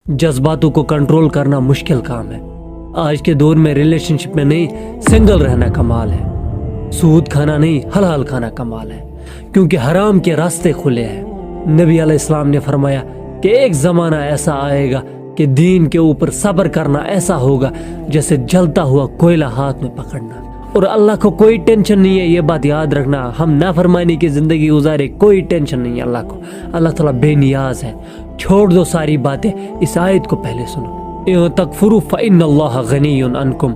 جذباتوں کو کنٹرول کرنا مشکل کام ہے. آج کے دور میں ریلیشن شپ میں نہیں سنگل رہنا کمال ہے. سود کھانا نہیں حلال کھانا کمال ہے، کیونکہ حرام کے راستے کھلے ہیں. نبی علیہ السلام نے فرمایا کہ ایک زمانہ ایسا آئے گا کہ دین کے اوپر صبر کرنا ایسا ہوگا جیسے جلتا ہوا کوئلہ ہاتھ میں پکڑنا. اور اللہ کو کوئی ٹینشن نہیں ہے، یہ بات یاد رکھنا. ہم نافرمانی کی زندگی گزارے، کوئی ٹینشن نہیں ہے اللہ کو. اللہ تعالیٰ بے نیاز ہے. چھوڑ دو ساری باتیں، اس آیت کو پہلے سنو. اِن تکفروا فإن اللہ غنی عنکم.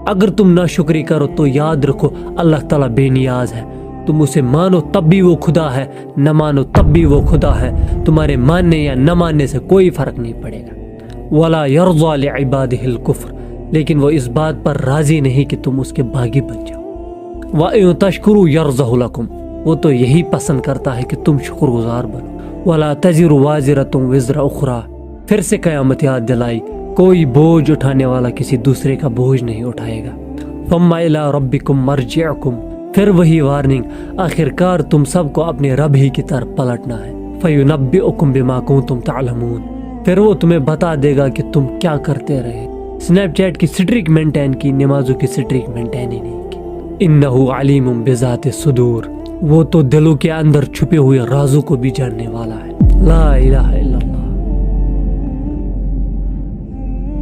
اگر تم ناشکری کرو تو یاد رکھو اللہ تعالیٰ بے نیاز ہے. تم اسے مانو تب بھی وہ خدا ہے، نہ مانو تب بھی وہ خدا ہے. تمہارے ماننے یا نہ ماننے سے کوئی فرق نہیں پڑے گا. وَلَا يَرْضَى لِعِبَادِهِ الْكُفْرَ. لیکن وہ اس بات پر راضی نہیں کہ تم اس کے باغی بن جاؤ. وَإِن تَشْكُرُوا يَرْضَهُ لَكُمْ. وہ تو یہی پسند کرتا ہے کہ تم شکر گزار بنو. وَلَا تَزِرُ وَازِرَةٌ وِزْرَ أُخْرَى. پھر سے قیامت یاد دلائی، کوئی بوجھ اٹھانے والا کسی دوسرے کا بوجھ نہیں اٹھائے گا. ثُمَّ إِلَىٰ رَبِّكُمْ مَرْجِعُكُمْ. پھر وہی وارننگ، آخرکار تم سب کو اپنے رب ہی کی طرف پلٹنا ہے. فَيُنَبِّئُكُمْ بِمَا كُنتُمْ تَعْلَمُونَ. پھر وہ تمہیں بتا دے گا کہ تم کیا کرتے رہے. سنیپ چیٹ کی سٹریک مینٹین کی، نمازوں کی سٹریک مینٹین ہی نہیں کی. اِنَّهُ عَلِيمٌ بِذَاتِ الصُّدُورِ. وہ تو دلوں کے اندر چھپے ہوئے رازوں کو بھی جاننے والا ہے. لا الہ الا